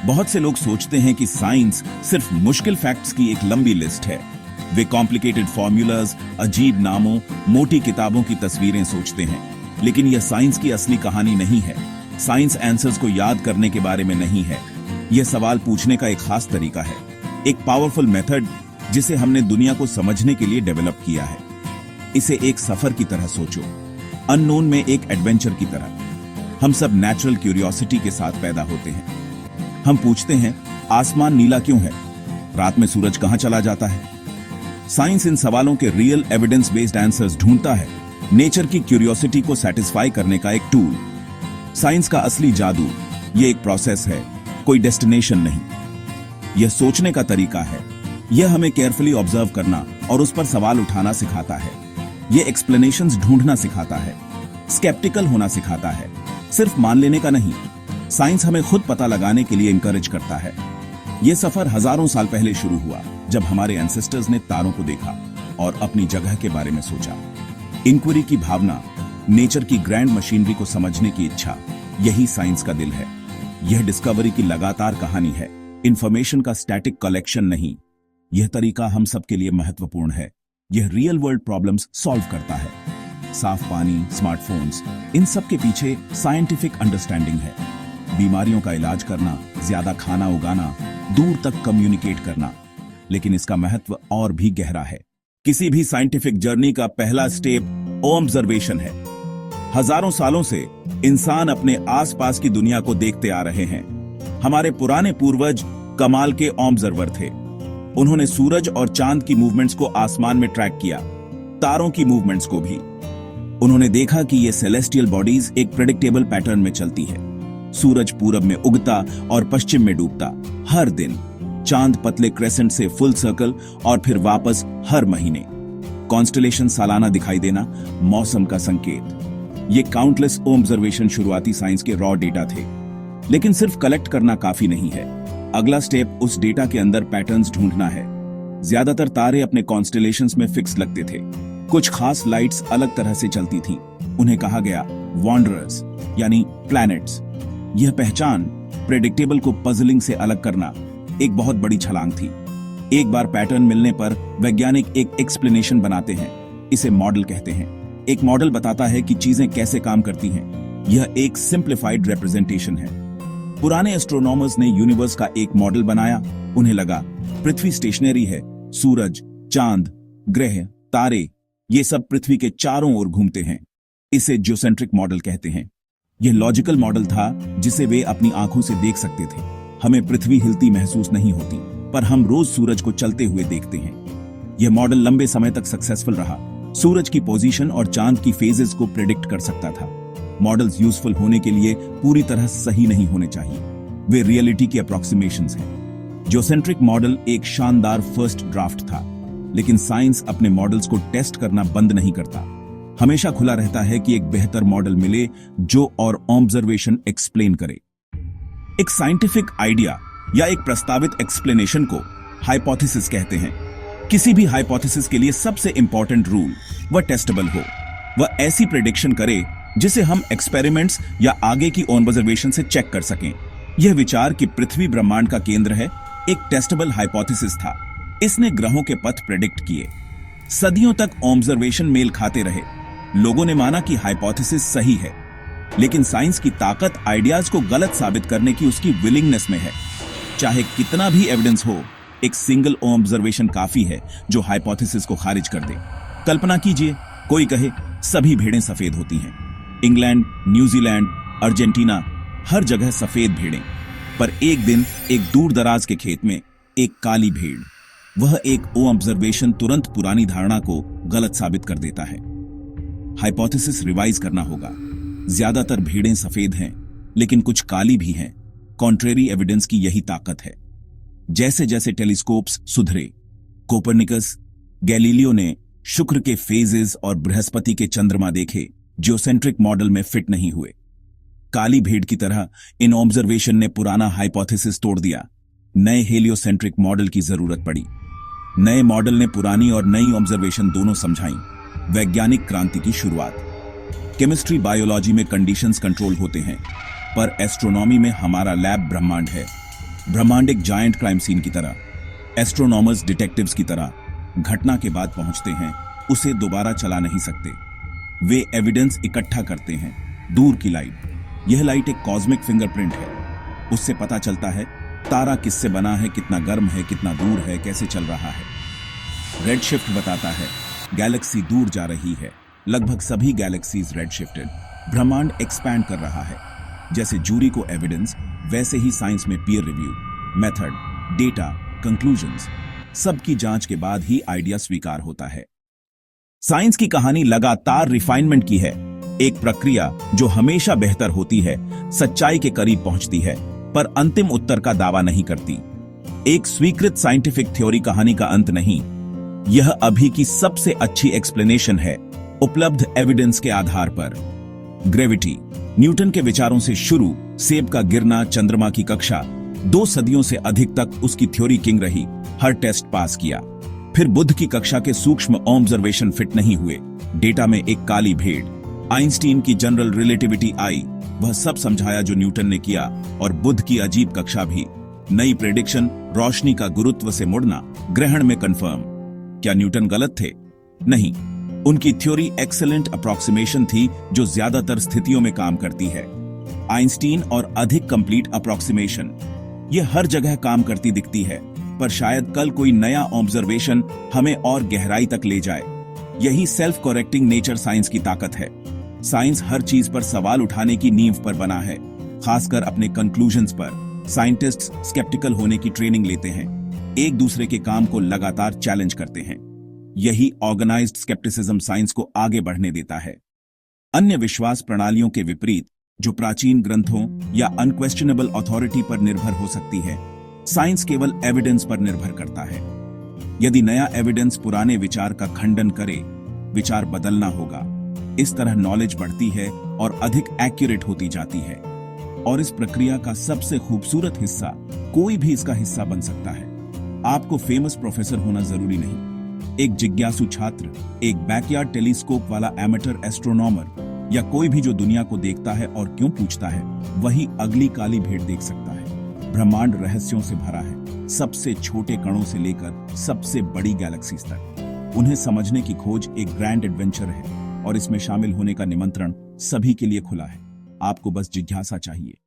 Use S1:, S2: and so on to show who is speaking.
S1: बहुत से लोग सोचते हैं कि साइंस सिर्फ मुश्किल फैक्ट्स की एक लंबी लिस्ट है। वे कॉम्प्लिकेटेड फॉर्मूलाज, अजीब नामों, मोटी किताबों की तस्वीरें सोचते हैं, लेकिन यह साइंस की असली कहानी नहीं है। साइंस आंसर्स को याद करने के बारे में नहीं है। यह सवाल पूछने का एक खास तरीका है, एक पावरफुल मेथड जिसे हमने दुनिया को समझने के लिए डेवलप किया है। इसे एक सफर की तरह सोचो, अननोन में एक एडवेंचर की तरह। हम सब नेचुरल क्यूरियोसिटी के साथ पैदा होते हैं। हम पूछते हैं, आसमान नीला क्यों है? रात में सूरज कहां चला जाता है? साइंस इन सवालों के रियल एविडेंस बेस्ड आंसर्स ढूंढता है, नेचर की क्यूरियोसिटी को सेटिस्फाई करने का एक टूल। साइंस का असली जादू ये एक प्रोसेस है, कोई डेस्टिनेशन नहीं। यह सोचने का तरीका है। यह हमें केयरफुली ऑब्जर्व करना और उस पर सवाल उठाना सिखाता है। यह एक्सप्लेनेशंस ढूंढना सिखाता है, स्केप्टिकल होना सिखाता है, सिर्फ मान लेने का नहीं। साइंस हमें खुद पता लगाने के लिए इंकरेज करता है। यह सफर हजारों साल पहले शुरू हुआ, जब हमारे एंसेस्टर्स ने तारों को देखा और अपनी जगह के बारे में सोचा। इंक्वायरी की भावना, नेचर की ग्रैंड मशीनरी को समझने की इच्छा, यही साइंस का दिल है। यह डिस्कवरी की लगातार कहानी है, इंफॉर्मेशन का स्टैटिक कलेक्शन नहीं। यह तरीका हम सबके लिए महत्वपूर्ण है। यह रियल वर्ल्ड प्रॉब्लम्स सॉल्व करता है। साफ पानी, स्मार्टफोन्स, इन सब के पीछे साइंटिफिक अंडरस्टैंडिंग है। बीमारियों का इलाज करना, ज्यादा खाना उगाना, दूर तक कम्युनिकेट करना। लेकिन इसका महत्व और भी गहरा है। किसी भी साइंटिफिक जर्नी का पहला स्टेप ऑब्जर्वेशन है। हजारों सालों से इंसान अपने आसपास की दुनिया को देखते आ रहे हैं। हमारे पुराने पूर्वज कमाल के ऑब्जर्वर थे। उन्होंने सूरज और चांद की मूवमेंट्स को आसमान में ट्रैक किया, तारों की मूवमेंट्स को भी। उन्होंने देखा कि ये सेलेस्टियल बॉडीज एक प्रेडिक्टेबल पैटर्न में चलती है। सूरज पूरब में उगता और पश्चिम में डूबता हर दिन, चांद पतले क्रेसेंट से फुल सर्कल और फिर वापस हर महीने। कॉन्स्टलेशन सालाना दिखाई देना, मौसम का संकेत। ये काउंटलेस ऑब्जर्वेशन शुरुआती साइंस के रॉ डेटा थे। लेकिन सिर्फ कलेक्ट करना काफी नहीं है। अगला स्टेप उस डेटा के अंदर पैटर्न्स ढूंढना है। ज्यादातर तारे अपने कॉन्स्टलेशंस में फिक्स लगते थे। कुछ खास लाइट्स अलग तरह से चलती थीं। उन्हें कहा गया वॉन्डरर्स, यानी प्लैनेट्स। यह पहचान, प्रेडिक्टेबल को पजलिंग से अलग करना, एक बहुत बड़ी छलांग थी। एक बार पैटर्न मिलने पर वैज्ञानिक एक एक्सप्लेनेशन बनाते हैं। इसे मॉडल कहते हैं। एक मॉडल बताता है कि चीजें कैसे काम करती हैं। यह एक सिंप्लीफाइड रिप्रेजेंटेशन है। पुराने एस्ट्रोनॉमर्स ने यूनिवर्स का एक मॉडल बनाया। उन्हें लगा पृथ्वी स्टेशनरी है, सूरज, चांद, ग्रह, तारे, ये सब पृथ्वी के चारों ओर घूमते हैं। इसे जियोसेंट्रिक मॉडल कहते हैं। यह लॉजिकल मॉडल था जिसे वे अपनी आंखों से देख सकते थे। हमें पृथ्वी हिलती महसूस नहीं होती, पर हम रोज सूरज को चलते हुए देखते हैं। यह मॉडल लंबे समय तक सक्सेसफुल रहा। सूरज की पोजीशन और चांद की फेजेस को प्रेडिक्ट कर सकता था। मॉडल्स यूजफुल होने के लिए पूरी तरह सही नहीं होने चाहिए। वे रियलिटी की अप्रोक्सीमेशंस हैं। जियोसेंट्रिक मॉडल एक शानदार फर्स्ट ड्राफ्ट था, लेकिन साइंस अपने मॉडल्स को टेस्ट करना बंद नहीं करता। हमेशा खुला रहता है कि एक बेहतर मॉडल मिले जो और ऑब्जर्वेशन एक्सप्लेन करे। एक साइंटिफिक आइडिया या एक प्रस्तावित एक्सप्लेनेशन को हाइपोथेसिस कहते हैं। किसी भी हाइपोथेसिस के लिए सबसे इंपॉर्टेंट रूल वह टेस्टेबल हो। वह ऐसी प्रेडिक्शन करे जिसे हम एक्सपेरिमेंट्स या आगे की ऑब्जर्वेशन से चेक कर सकें। यह विचार कि पृथ्वी ब्रह्मांड का केंद्र है एक टेस्टेबल हाइपोथेसिस था। इसने ग्रहों के पथ प्रेडिक्ट किए। सदियों तक ऑब्जर्वेशन मेल खाते रहे। लोगों ने माना कि हाइपोथेसिस सही है, लेकिन साइंस की ताकत आइडियाज को गलत साबित करने की उसकी विलिंगनेस में है। चाहे कितना भी एविडेंस हो, एक सिंगल ऑब्जर्वेशन काफी है जो हाइपोथेसिस को खारिज कर दे। कल्पना कीजिए, कोई कहे सभी भेड़ें सफेद होती हैं। इंग्लैंड, न्यूजीलैंड, अर्जेंटीना, हर जगह सफेद भेड़ें। पर एक दिन एक दूर दराज के खेत में एक काली भेड़। वह एक ऑब्जर्वेशन तुरंत पुरानी धारणा को गलत साबित कर देता है। हाइपोथेसिस रिवाइज करना होगा। ज्यादातर भेड़ें सफेद हैं, लेकिन कुछ काली भी हैं। कॉन्ट्रेरी एविडेंस की यही ताकत है। जैसे जैसे टेलीस्कोप्स सुधरे, कोपरनिकस, गैलीलियो ने शुक्र के फेजेस और बृहस्पति के चंद्रमा देखे, जियोसेंट्रिक मॉडल में फिट नहीं हुए। काली भेड़ की तरह इन ऑब्जर्वेशन ने पुराना हाइपोथेसिस तोड़ दिया। नए हेलियोसेंट्रिक मॉडल की जरूरत पड़ी। नए मॉडल ने पुरानी और नई ऑब्जर्वेशन दोनों समझाई। वैज्ञानिक क्रांति की शुरुआत। केमिस्ट्री, बायोलॉजी में कंडीशंस कंट्रोल होते हैं, पर एस्ट्रोनॉमी में हमारा लैब ब्रह्मांड है। ब्रह्मांड एक जायंट क्राइम सीन की तरह, एस्ट्रोनॉमर्स डिटेक्टिव्स की तरह घटना के बाद पहुंचते हैं, उसे दोबारा चला नहीं सकते। वे एविडेंस इकट्ठा करते हैं, दूर की लाइट। यह लाइट एक कॉस्मिक फिंगरप्रिंट है। उससे पता चलता है तारा किससे बना है, कितना गर्म है, कितना दूर है, कैसे चल रहा है। रेड शिफ्ट बताता है गैलेक्सी दूर जा रही है, लगभग सभी गैलेक्सीज रेड शिफ्टेड। ब्रह्मांड एक्सपैंड कर रहा है। जैसे जूरी को एविडेंस, वैसे ही साइंस में peer review, method, data, conclusions, सबकी जांच के बाद ही आइडिया स्वीकार होता है। साइंस की कहानी लगातार रिफाइनमेंट की है, एक प्रक्रिया जो हमेशा बेहतर होती है, सच्चाई के करीब पहुंचती है, पर अंतिम उत्तर का दावा नहीं करती। एक स्वीकृत साइंटिफिक थ्योरी कहानी का अंत नहीं, यह अभी की सबसे अच्छी एक्सप्लेनेशन है, उपलब्ध एविडेंस के आधार पर। ग्रेविटी, न्यूटन के विचारों से शुरू, सेब का गिरना, चंद्रमा की कक्षा, 2 सदियों से अधिक तक उसकी थ्योरी किंग रही, हर टेस्ट पास किया। फिर बुध की कक्षा के सूक्ष्म ऑब्जर्वेशन फिट नहीं हुए, डेटा में एक काली भेड़। आइंस्टीन की जनरल रिलेटिविटी आई, वह सब समझाया जो न्यूटन ने किया, और बुध की अजीब कक्षा भी, नई प्रेडिक्शन, रोशनी का गुरुत्व से मुड़ना, ग्रहण में कंफर्म। क्या न्यूटन गलत थे? नहीं, उनकी थ्योरी एक्सेलेंट अप्रोक्सीमेशन थी जो ज्यादातर स्थितियों में काम करती है। आइंस्टीन और अधिक कंप्लीट अप्रोक्सीमेशन, यह हर जगह काम करती दिखती है, पर शायद कल कोई नया ऑब्जर्वेशन हमें और गहराई तक ले जाए। यही सेल्फ करेक्टिंग नेचर साइंस की ताकत है। साइंस हर चीज पर सवाल उठाने की नींव पर बना है, खासकर अपने कंक्लूजन्स पर। साइंटिस्ट्स स्केप्टिकल होने की ट्रेनिंग लेते हैं, एक दूसरे के काम को लगातार चैलेंज करते हैं। यही ऑर्गेनाइज्ड स्केप्टिसिज्म साइंस को आगे बढ़ने देता है। अन्य विश्वास प्रणालियों के विपरीत, जो प्राचीन ग्रंथों या अनक्वेश्चनेबल अथॉरिटी पर निर्भर हो सकती है, साइंस केवल एविडेंस पर निर्भर करता है। यदि नया एविडेंस पुराने विचार का खंडन करे, विचार बदलना होगा। इस तरह नॉलेज बढ़ती है और अधिक एक्यूरेट होती जाती है। और इस प्रक्रिया का सबसे खूबसूरत हिस्सा, कोई भी इसका हिस्सा बन सकता है। आपको फेमस प्रोफेसर होना जरूरी नहीं। एक जिज्ञासु छात्र, एक बैकयार्ड टेलीस्कोप वाला एमेटर एस्ट्रोनॉमर, या कोई भी जो दुनिया को देखता है और क्यों पूछता है, वही अगली काली भेड़ देख सकता है। ब्रह्मांड रहस्यों से भरा है, सबसे छोटे कणों से लेकर सबसे बड़ी गैलेक्सीज तक। उन्हें समझने की खोज एक ग्रैंड एडवेंचर है, और इसमें शामिल होने का निमंत्रण सभी के लिए खुला है। आपको बस जिज्ञासा चाहिए।